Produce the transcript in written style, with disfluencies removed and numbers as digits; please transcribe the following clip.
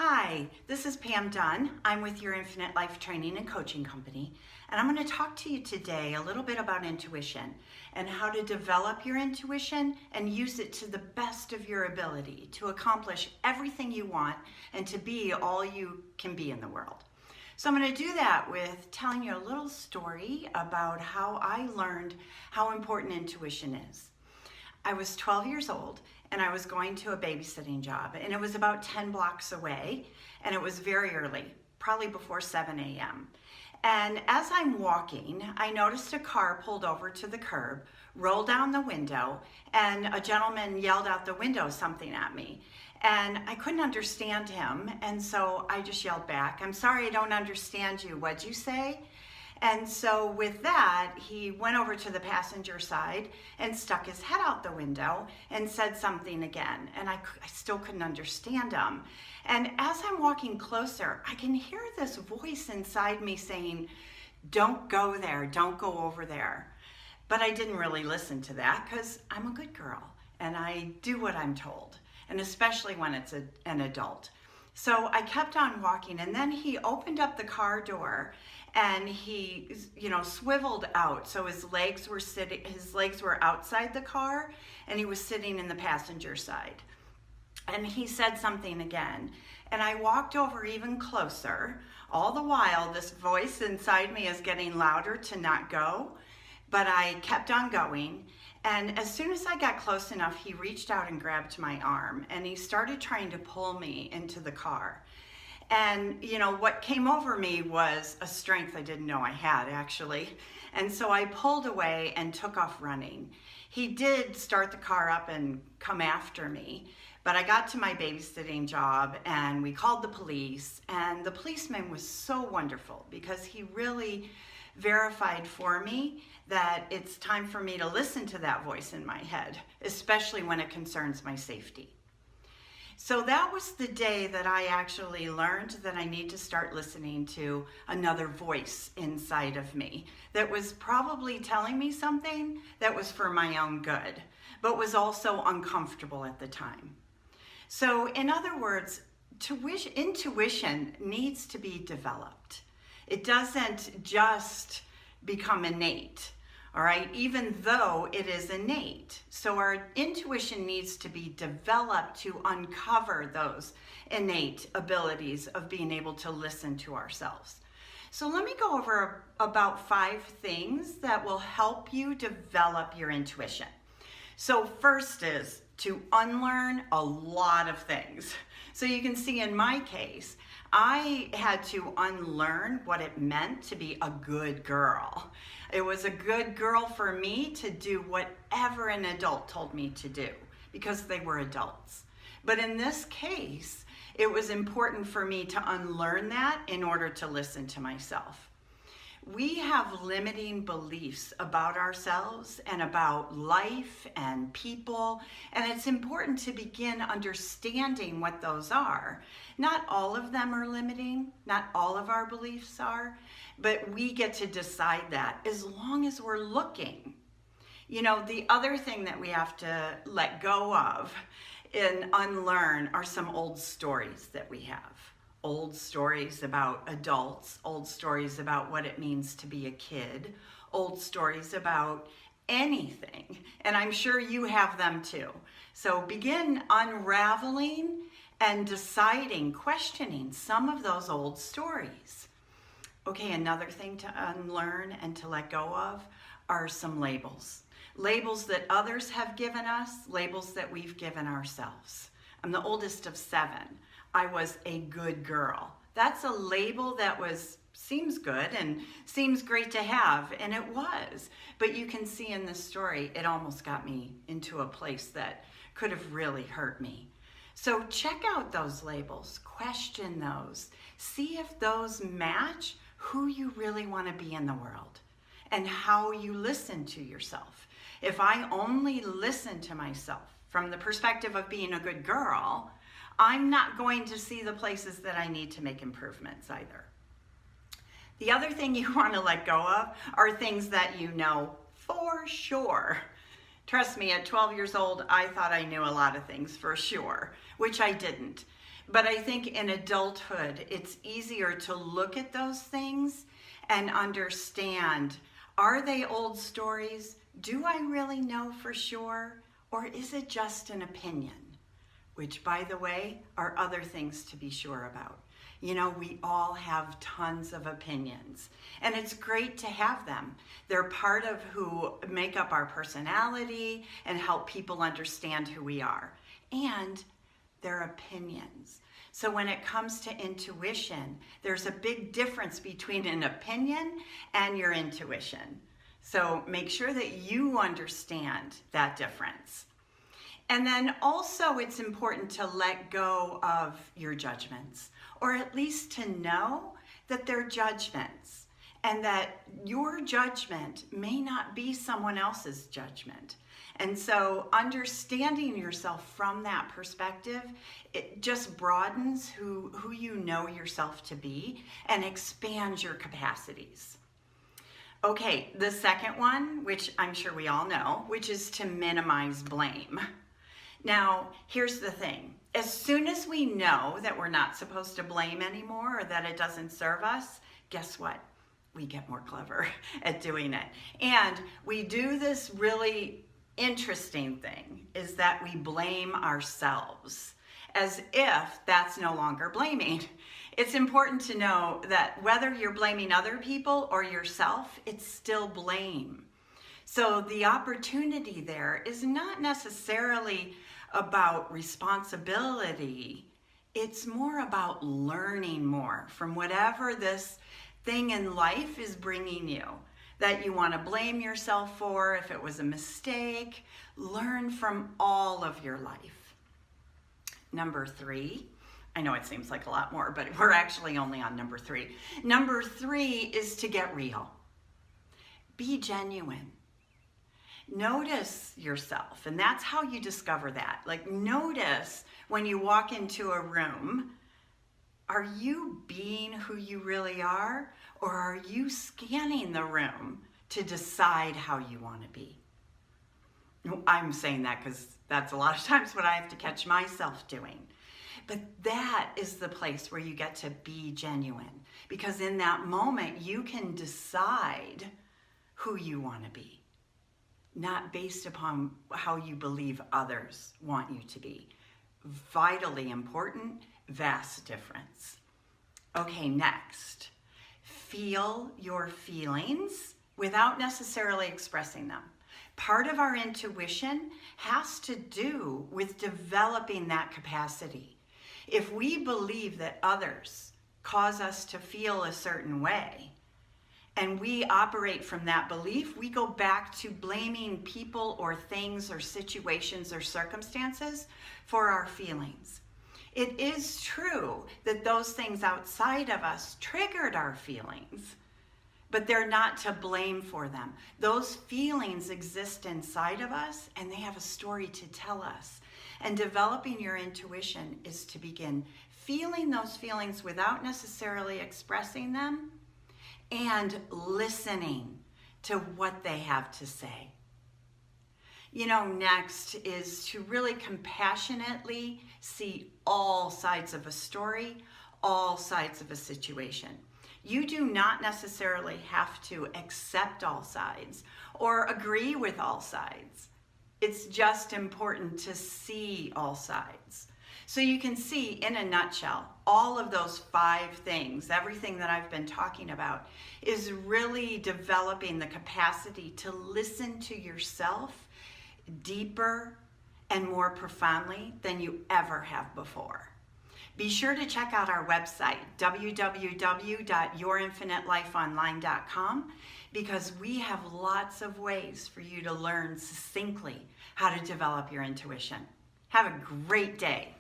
Hi, this is Pam Dunn. I'm with your Infinite Life Training and Coaching Company, and I'm going to talk to you today a little bit about intuition and how to develop your intuition and use it to the best of your ability to accomplish everything you want and to be all you can be in the world. So I'm going to do that with telling you a little story about how I learned how important intuition is. I was 12 years old and I was going to a babysitting job, and it was about 10 blocks away, and it was very early, probably before 7 a.m. And as I'm walking, I noticed a car pulled over to the curb, rolled down the window, and a gentleman yelled out the window something at me. And I couldn't understand him, and so I just yelled back, "I'm sorry, I don't understand you. What'd you say?" And so with that, he went over to the passenger side and stuck his head out the window and said something again. And I still couldn't understand him. And as I'm walking closer, I can hear this voice inside me saying, "Don't go there, don't go over there." But I didn't really listen to that because I'm a good girl and I do what I'm told, and especially when it's an adult. So I kept on walking, and then he opened up the car door and he, swiveled out. So his legs were outside the car and he was sitting in the passenger side. And he said something again. And I walked over even closer. All the while, this voice inside me is getting louder to not go, but I kept on going. And as soon as I got close enough, he reached out and grabbed my arm and he started trying to pull me into the car. And what came over me was a strength I didn't know I had, actually. And so I pulled away and took off running. He did start the car up and come after me, but I got to my babysitting job and we called the police, and the policeman was so wonderful because he really verified for me that it's time for me to listen to that voice in my head, especially when it concerns my safety. So that was the day that I actually learned that I need to start listening to another voice inside of me that was probably telling me something that was for my own good, but was also uncomfortable at the time. So in other words, intuition needs to be developed. It doesn't just become innate. All right, even though it is innate. So our intuition needs to be developed to uncover those innate abilities of being able to listen to ourselves. So let me go over about 5 things that will help you develop your intuition. So first is to unlearn a lot of things. So you can see in my case, I had to unlearn what it meant to be a good girl. It was a good girl for me to do whatever an adult told me to do because they were adults. But in this case, it was important for me to unlearn that in order to listen to myself. We have limiting beliefs about ourselves and about life and people, and it's important to begin understanding what those are. Not all of them are limiting, not all of our beliefs are, but we get to decide that as long as we're looking. The other thing that we have to let go of and unlearn are some old stories that we have. Old stories about adults, old stories about what it means to be a kid, old stories about anything. And I'm sure you have them too. So begin unraveling and deciding, questioning some of those old stories. Okay, another thing to unlearn and to let go of are some labels. Labels that others have given us, labels that we've given ourselves. I'm the oldest of 7. I was a good girl. That's a label that seems good and seems great to have, and it was. But you can see in this story, it almost got me into a place that could have really hurt me. So check out those labels, question those, see if those match who you really want to be in the world and how you listen to yourself. If I only listen to myself from the perspective of being a good girl, I'm not going to see the places that I need to make improvements either. The other thing you want to let go of are things that you know for sure. Trust me, at 12 years old, I thought I knew a lot of things for sure, which I didn't. But I think in adulthood, it's easier to look at those things and understand, are they old stories? Do I really know for sure? Or is it just an opinion? Which, by the way, are other things to be sure about. You know, we all have tons of opinions, and it's great to have them. They're part of who make up our personality and help people understand who we are. And they're opinions. So when it comes to intuition, there's a big difference between an opinion and your intuition. So make sure that you understand that difference. And then also it's important to let go of your judgments, or at least to know that they're judgments and that your judgment may not be someone else's judgment. And so understanding yourself from that perspective, it just broadens who you know yourself to be and expands your capacities. Okay, the second one, which I'm sure we all know, which is to minimize blame. Now, here's the thing. As soon as we know that we're not supposed to blame anymore or that it doesn't serve us, guess what? We get more clever at doing it. And we do this really interesting thing, is that we blame ourselves as if that's no longer blaming. It's important to know that whether you're blaming other people or yourself, it's still blame. So the opportunity there is not necessarily about responsibility. It's more about learning more from whatever this thing in life is bringing you, that you want to blame yourself for if it was a mistake. Learn from all of your life. Number 3, I know it seems like a lot more, but we're actually only on number 3. Number 3 is to get real. Be genuine. Notice yourself, and that's how you discover that. Like, notice when you walk into a room, are you being who you really are, or are you scanning the room to decide how you want to be? I'm saying that because that's a lot of times what I have to catch myself doing. But that is the place where you get to be genuine, because in that moment you can decide who you want to be, not based upon how you believe others want you to be. Vitally important, vast difference. Okay, next. Feel your feelings without necessarily expressing them. Part of our intuition has to do with developing that capacity. If we believe that others cause us to feel a certain way, and we operate from that belief, we go back to blaming people or things or situations or circumstances for our feelings. It is true that those things outside of us triggered our feelings, but they're not to blame for them. Those feelings exist inside of us, and they have a story to tell us. And developing your intuition is to begin feeling those feelings without necessarily expressing them, and listening to what they have to say. You know, next is to really compassionately see all sides of a story, all sides of a situation. You do not necessarily have to accept all sides or agree with all sides. It's just important to see all sides. So you can see, in a nutshell, all of those 5 things, everything that I've been talking about, is really developing the capacity to listen to yourself deeper and more profoundly than you ever have before. Be sure to check out our website, www.yourinfinitelifeonline.com, because we have lots of ways for you to learn succinctly how to develop your intuition. Have a great day.